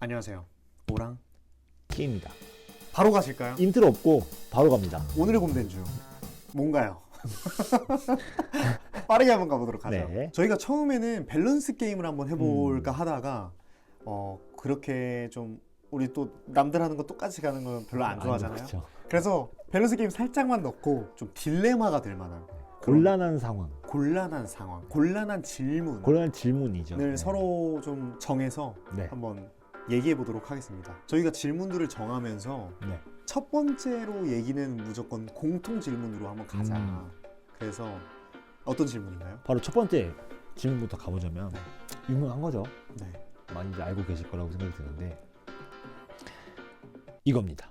안녕하세요. 오랑 키입니다. 바로 가실까요? 인트로 없고 바로 갑니다. 오늘의 곰된주 뭔가요? 빠르게 한번 가보도록 하죠. 네. 저희가 처음에는 밸런스 게임을 한번 해볼까 하다가 그렇게 좀 우리 또 남들 하는 거 똑같이 가는 건 별로 안 좋아하잖아요. 그렇죠. 그래서 밸런스 게임 살짝만 넣고 좀 딜레마가 될 만한 곤란한 상황, 곤란한 상황, 곤란한 질문을 곤란한 질문이죠. 네. 서로 좀 정해서 네. 한번 얘기해 보도록 하겠습니다. 저희가 질문들을 정하면서 네. 첫 번째로 얘기는 무조건 공통 질문으로 한번 가자. 그래서 어떤 질문인가요? 바로 첫 번째 질문부터 가보자면 유명한 거죠. 네. 많이들 알고 계실 거라고 생각이 드는데 이겁니다.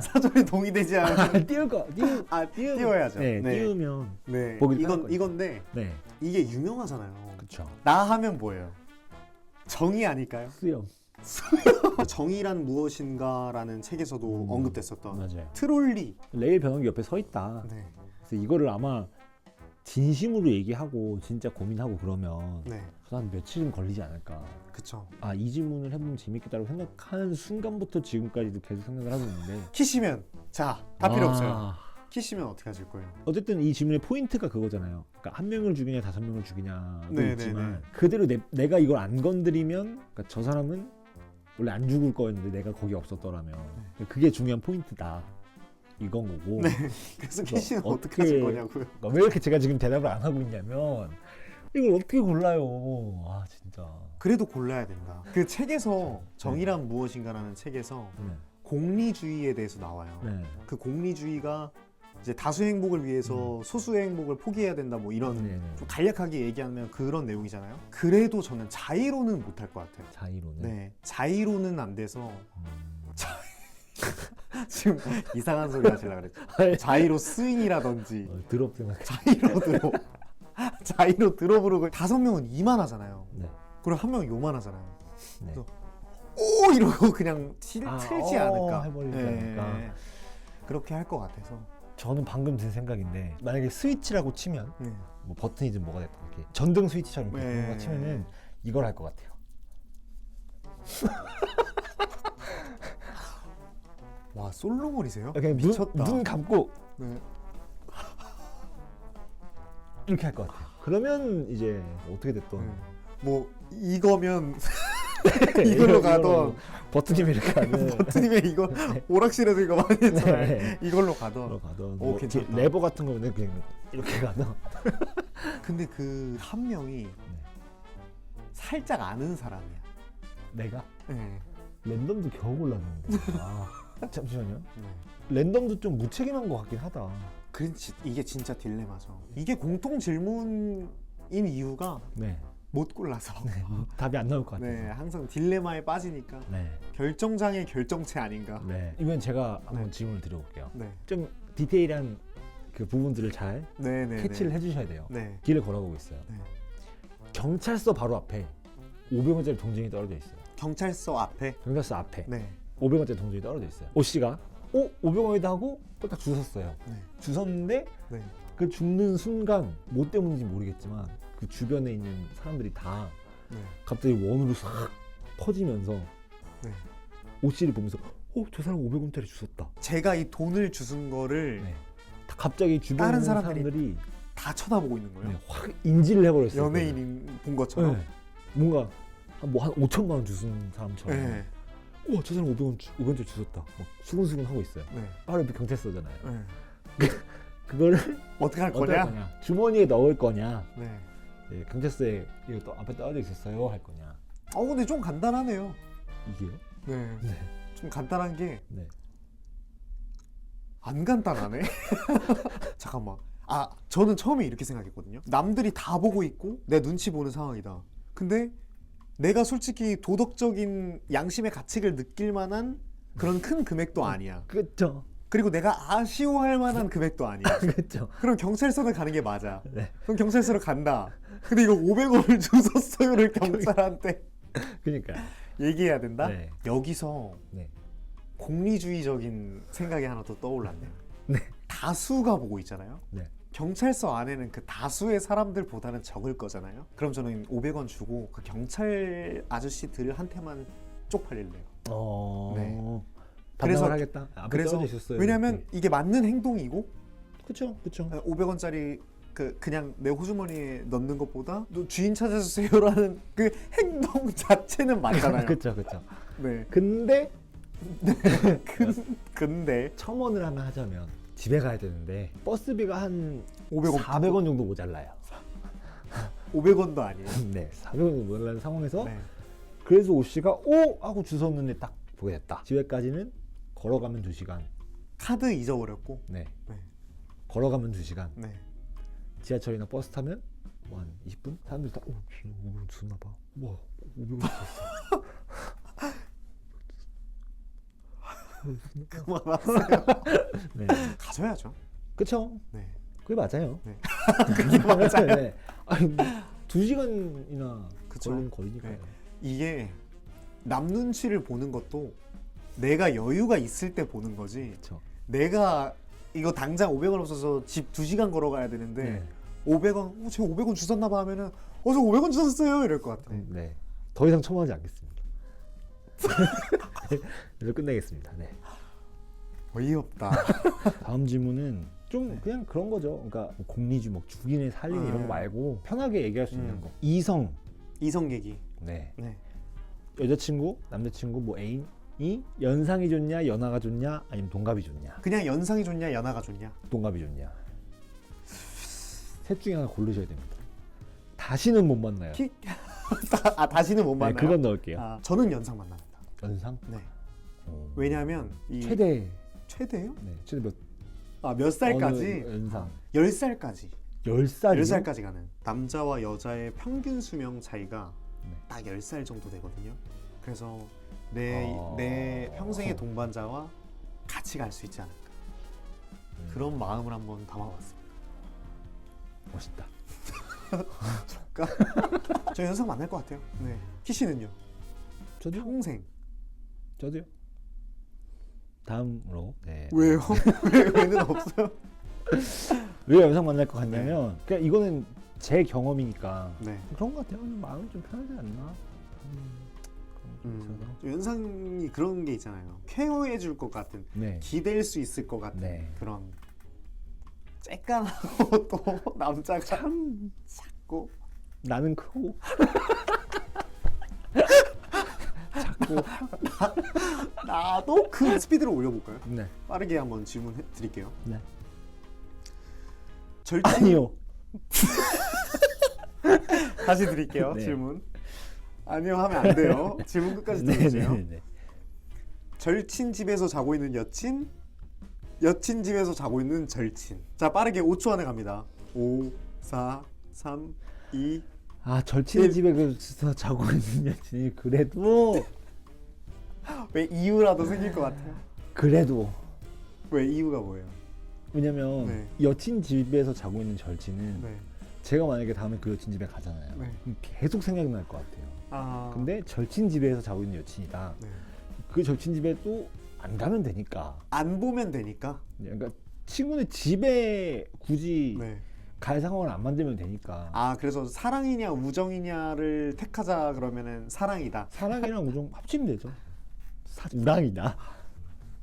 사전에 동의되지 않은 띄워야죠. 네, 네. 띄우면 네. 보기 편한 거죠. 이건데 네, 이게 유명하잖아요. 그렇죠. 나 하면 뭐예요? 정의 아닐까요? 수염. 정의란 무엇인가라는 책에서도 언급됐었던 맞아요. 트롤리. 레일 변호기 옆에 서 있다. 네. 그래서 이거를 아마 진심으로 얘기하고 진짜 고민하고 그러면 네. 한 며칠은 걸리지 않을까. 그쵸. 아, 이 질문을 해보면 재밌겠다고 생각하는 순간부터 지금까지도 계속 생각을 하고 있는데 키시면 자, 다 필요 아, 없어요. 키시면 어떻게 하실 거예요? 어쨌든 이 질문의 포인트가 그거잖아요. 그러니까 한 명을 죽이냐 다섯 명을 죽이냐도 네, 있지만 네, 네. 그대로 내가 이걸 안 건드리면 그러니까 저 사람은 원래 안 죽을 거였는데 내가 거기 없었더라면 그게 중요한 포인트다. 이건 거고. 네. 그래서 키시는 어떻게 어떻게- 하실 거냐고요? 그러니까 왜 이렇게 제가 지금 대답을 안 하고 있냐면 이걸 어떻게 골라요? 아 진짜. 그래도 골라야 된다. 그 책에서 정의란 무엇인가라는 책에서 네. 공리주의에 대해서 나와요. 네. 그 공리주의가 이제 다수의 행복을 위해서 소수의 행복을 포기해야 된다 뭐 이런 네, 네. 좀 간략하게 얘기하면 그런 내용이잖아요. 그래도 저는 자의로는 못할 것 같아요. 자의로는. 네, 자의로는 안 돼서 음. 지금 이상한 소리 하시려고 그랬죠. 자의로 스윙이라든지 드롭 생각. 자의로 드롭 자의로 드롭으로 5명은 이만하잖아요. 네. 그리고 한 명은 요만하잖아요. 네. 그래서 오 이러고 그냥 틀지 않을까. 해버리지 않을까. 그렇게 할 것 같아서. 저는 방금 든 생각인데 만약에 스위치라고 치면 네. 뭐 버튼이든 뭐가 됐든 이렇게 전등 스위치처럼 이렇게 네. 뭔가 치면은 이걸 할 것 같아요. 와 솔로몬이세요? 그냥 미쳤다. 눈 감고 네. 이렇게 할 것 같아요. 그러면 이제 어떻게 됐던 뭐 이거면 이걸로 가던 버튼이 이렇게 하는 버튼님의 이거 오락실에서 이거 많이 했잖아요. 네. 이걸로 가던. 가던 오, 뭐 괜찮다. 레버 같은 거는 그냥 이렇게 가던. 근데 그 한 명이 살짝 아는 사람이야. 내가 네. 랜덤도 겨우 골랐는데. 아, 잠시만요. 네. 랜덤도 좀 무책임한 것 같긴 하다. 이게 진짜 딜레마죠. 이게 공통 질문인 이유가 네. 못 골라서. 답이 안 나올 것 같아요. 네, 항상 딜레마에 빠지니까 네. 결정장애 결정체 아닌가. 네. 이번 제가 한번 네. 질문을 드려볼게요. 네, 좀 디테일한 그 부분들을 잘 네, 네. 캐치를 네. 해주셔야 돼요. 네, 길을 걸어가고 있어요. 네. 경찰서 바로 앞에 500원짜리 동전이 떨어져 있어요. 경찰서 앞에. 경찰서 앞에 네, 500원짜리 동전이 떨어져 있어요. 오 씨가 500원이다 하고 딱 주웠어요. 네, 주웠는데 네. 그 죽는 순간 뭐 때문인지 모르겠지만 그 주변에 있는 사람들이 다 네. 갑자기 원으로 싹 퍼지면서 네. 오 씨를 보면서 저 사람 500원짜리 주웠다. 제가 이 돈을 주순 거를 네. 다 갑자기 주변에 다른 있는 사람들이 사람들이 다 쳐다보고 있는 거예요. 네, 확 인지를 해버렸어요. 연예인인 본 것처럼. 네. 뭔가 한 5천만 원 주순 사람처럼 네. 저 사람 500원짜리 주웠다. 막 수근수근 하고 있어요. 네. 바로 옆에 경찰서잖아요. 네. 그거를 어떻게 할 어떨 거냐? 거냐? 주머니에 넣을 거냐? 네. 네, 경찰서에 이거 또 앞에 떨어져 있었어요 할 거냐? 근데 좀 간단하네요. 이게요? 네. 네. 좀 간단한 게 안 네. 간단하네. 잠깐만. 저는 처음에 이렇게 생각했거든요. 남들이 다 보고 있고 내 눈치 보는 상황이다. 근데 내가 솔직히 도덕적인 양심의 가책을 느낄 만한 그런 큰 금액도 아니야. 그렇죠. 그리고 내가 아쉬워할 만한 금액도 아니야. 그렇죠. 그럼 경찰서를 가는 게 맞아. 네. 그럼 경찰서로 간다. 근데 이거 500원을 주웠어요를 경찰한테 그러니까. 얘기해야 된다? 네. 여기서 네. 공리주의적인 생각이 하나 더 떠올랐네요. 네. 다수가 보고 있잖아요. 네. 경찰서 안에는 그 다수의 사람들보다는 적을 거잖아요. 그럼 저는 500원 주고 그 경찰 아저씨들한테만 쪽팔릴래요. 네. 그래서- 반성을 하겠다. 앞에 그래서 떨어져 있었어요. 왜냐면 이게 맞는 행동이고 그쵸. 500원짜리 그냥 내 호주머니에 넣는 것보다 너 주인 찾아주세요라는 그 행동 자체는 맞잖아요. 그쵸. 네. 근데 근데 1,000원을 하나 하자면 집에 가야 되는데 버스비가 한 500원 400원 정도 모자라요. 500원도 아니에요. 네, 400원 정도 모자라는 상황에서 네. 그래서 오 씨가 오 하고 주웠는데 딱 보게 됐다. 집에까지는 걸어가면 2시간. 카드 잊어버렸고. 네. 네. 걸어가면 2시간. 네. 지하철이나 버스 타면 뭐 한 20분? 사람들 다 500원 줬나 봐. 와, 500원 줬어. 그만하세요. 네. 가져야죠. 그쵸? 네. 그게 맞아요. 네. 그게 맞아요. 네. 아니, 2시간이나 그쵸. 걸리는 거리니까요. 네. 이게 남 눈치를 보는 것도 내가 여유가 있을 때 보는 거지. 그쵸. 내가 이거 당장 500원 없어서 집 2시간 걸어가야 되는데 네. 500원, 제가 500원 주셨나 봐 하면은 저 500원 주셨어요 이럴 것 같아. 네. 더 이상 첨언하지 않겠습니다. 그래서 끝내겠습니다. 네. 어이없다. 다음 질문은 좀 그냥 그런 거죠. 그러니까 뭐 공리주목, 죽이네, 살리네 이런 거 말고 편하게 얘기할 수 있는 거. 이성, 이성 얘기. 네, 네. 여자친구, 남자친구, 뭐 애인이 연상이 좋냐, 연하가 좋냐, 아니면 동갑이 좋냐? 그냥 연상이 좋냐 연하가 좋냐. 동갑이 좋냐? 셋 중에 하나 고르셔야 됩니다. 다시는 못 만나요. 다시는 못 만나요. 네, 그건 넣을게요. 아, 저는 연상 만납니다. 연상? 네. 왜냐하면 이 최대요? 네, 최대 몇? 몇 살까지? 어느 연상? 10살까지. 10살이요? 10살까지 가는. 남자와 여자의 평균 수명 차이가 네. 딱 10살 정도 되거든요. 그래서 내 평생의 동반자와 같이 갈 수 있지 않을까. 그런 마음을 한번 담아봤습니다. 멋있다. 저 연상 만날 것 같아요. 네. 키씨는요? 저도요. 평생. 저도요. 다음으로. 네. 왜요? 왜는 없어요? 왜 연상 만날 것 같냐면 그냥 이거는 제 경험이니까 네. 그런 것 같아요. 마음이 좀 편하지 않나? 연상이 그런 게 있잖아요. 케어해 줄 것 같은, 네. 기댈 수 있을 것 같은 네. 그런 쬐깐하고 또 남자가 참 작고 나는 크고 작고 나도 그 스피드를 올려볼까요? 네. 빠르게 한번 질문 드릴게요. 네. 절친 아니요. 다시 드릴게요. 네. 질문. 아니요 하면 안 돼요. 질문 끝까지 들어주세요. 네. 절친 집에서 자고 있는 여친, 여친 집에서 자고 있는 절친. 자 빠르게 5초 안에 갑니다. 5, 4, 3, 2. 아 절친 집에 그서 자고 있는 여친이 그래도 왜 이유라도 생길 것 같아요? 그래도 왜 이유가 뭐예요? 왜냐면 네. 여친 집에서 자고 있는 절친은 네. 제가 만약에 다음에 그 여친 집에 가잖아요. 네. 그럼 계속 생각날 것 같아요. 아. 근데 절친 집에서 자고 있는 여친이다. 네. 그 절친 집에 또 안 가면 되니까. 안 보면 되니까. 그러니까 친구네 집에 굳이 네. 갈 상황을 안 만들면 되니까. 아 그래서 사랑이냐 우정이냐를 택하자 그러면은 사랑이다. 사랑이랑 우정 합치면 되죠. 우랑이다.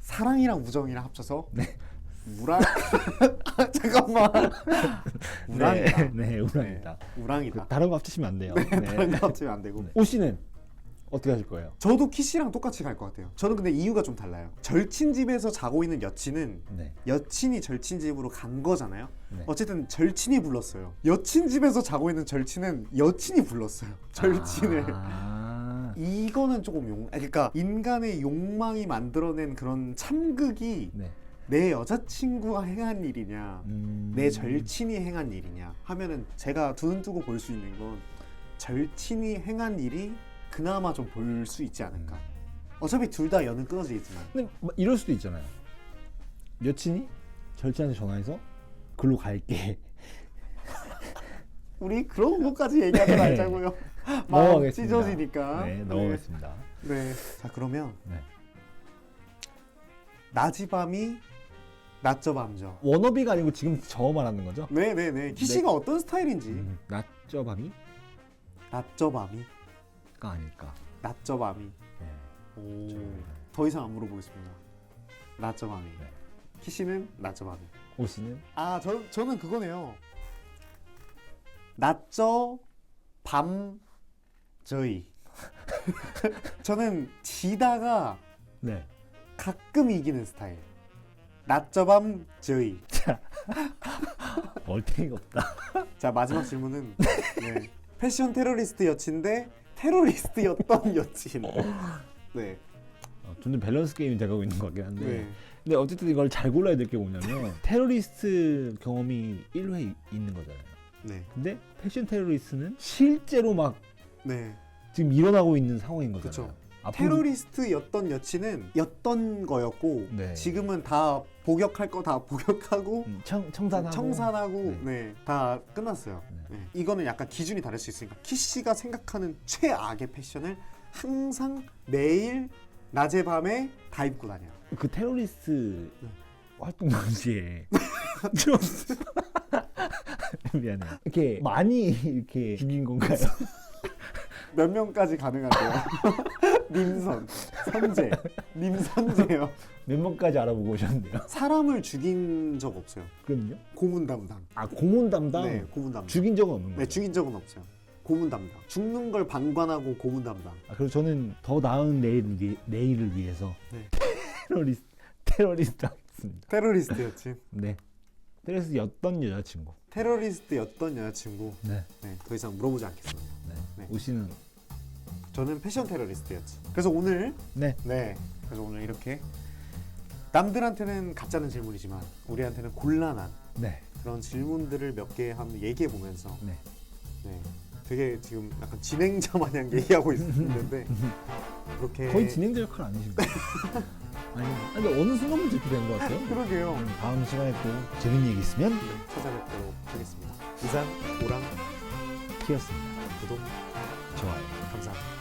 사랑이랑 우정이랑 합쳐서 네. 우랑. 아, 잠깐만. 우랑이다. 네, 우랑이다. 네, 우랑이다. 다른 거 합치시면 안 돼요. 다른 거 합치면 안 되고. 네. 오 씨는 어떻게 하실 거예요? 저도 키씨랑 똑같이 갈 것 같아요. 저는 근데 이유가 좀 달라요. 절친 집에서 자고 있는 여친은 네. 여친이 절친 집으로 간 거잖아요. 네. 어쨌든 절친이 불렀어요. 여친 집에서 자고 있는 절친은 여친이 불렀어요. 절친을. 아. 이거는 조금 그러니까 인간의 욕망이 만들어낸 그런 참극이 네. 내 여자친구가 행한 일이냐, 내 절친이 행한 일이냐 하면은 제가 두 눈 뜨고 볼 수 있는 건 절친이 행한 일이 그나마 좀 볼 수 있지 않을까. 어차피 둘 다 연은 끊어지겠지만. 근데 뭐 이럴 수도 있잖아요. 여친이 절친한테 전화해서 글로 갈게. 우리 그런 것까지 얘기하지 말자고요. 마음 넘어가겠습니다. 찢어지니까. 네, 낮저 밤저. 워너비가 아니고 지금 저 말하는 거죠? 네네네. 키씨가 어떤 스타일인지. 낮저 밤이가 낮저 밤이. 아닐까. 낮저 밤이. 네. 오. 더 이상 안 물어보겠습니다. 낮저 밤이. 네. 키씨는 낮저 밤이. 오씨는 아, 저는 그거네요. 낮저 밤 저희. 저는 지다가 네. 가끔 이기는 스타일. 낮저 밤 저희. 얼탱이가 없다. 자, 마지막 질문은 네. 패션 테러리스트 여친데 테러리스트였던 여친. 네. 점점 밸런스 게임이 돼가고 있는 것 같긴 한데. 네. 근데 어쨌든 이걸 잘 골라야 될 게 뭐냐면 테러리스트 경험이 1회 있는 거잖아요. 네. 근데 패션 테러리스트는 실제로 막 네. 지금 일어나고 있는 상황인 거잖아요. 그쵸. 앞으로- 테러리스트였던 여친은 였던 거였고 네. 지금은 다 복역할 거 다 복역하고 청산하고 청산하고 네. 다 끝났어요. 네. 네. 이거는 약간 기준이 다를 수 있으니까 키씨가 생각하는 최악의 패션을 항상 매일 낮에 밤에 다 입고 다녀요. 그 테러리스트 네. 활동 당시에 좀 미안해요. 이렇게 많이 이렇게 죽인 건가요? 몇 명까지 가능한데요? 님선, 선재, 님선재요. 몇 명까지 알아보고 오셨는데요? 사람을 죽인 적 없어요. 그럼요? 고문 담당. 아 고문 담당 네, 고문 담당. 죽인 적은 없는 네, 거죠? 죽인 적은 없어요. 고문 담당. 죽는 걸 방관하고 고문 담당. 아, 그리고 저는 더 나은 내일을 위해서 네. 테러리스트 하겠습니다. 테러리스트였지. 네. 테러리스트였던 여자친구. 테러리스트였던 여자친구. 네. 네, 더 이상 물어보지 않겠습니다. 네. 네. 오씨는 저는 패션 테러리스트였지. 그래서 오늘 네. 그래서 오늘 이렇게 남들한테는 가짜는 질문이지만 우리한테는 곤란한 네. 그런 질문들을 몇 개 한번 얘기해 보면서 네. 네, 되게 지금 약간 진행자 마냥 얘기하고 있는데 그렇게 거의 진행자 역할 아니신가요? 아니, 근데 어느 순간부터 이렇게 된 것 같아요. 그러게요. 다음 시간에 또 재밌는 얘기 있으면 찾아뵙도록 하겠습니다. 이상 오랑 키였습니다. 구독 좋아요. 감사합니다.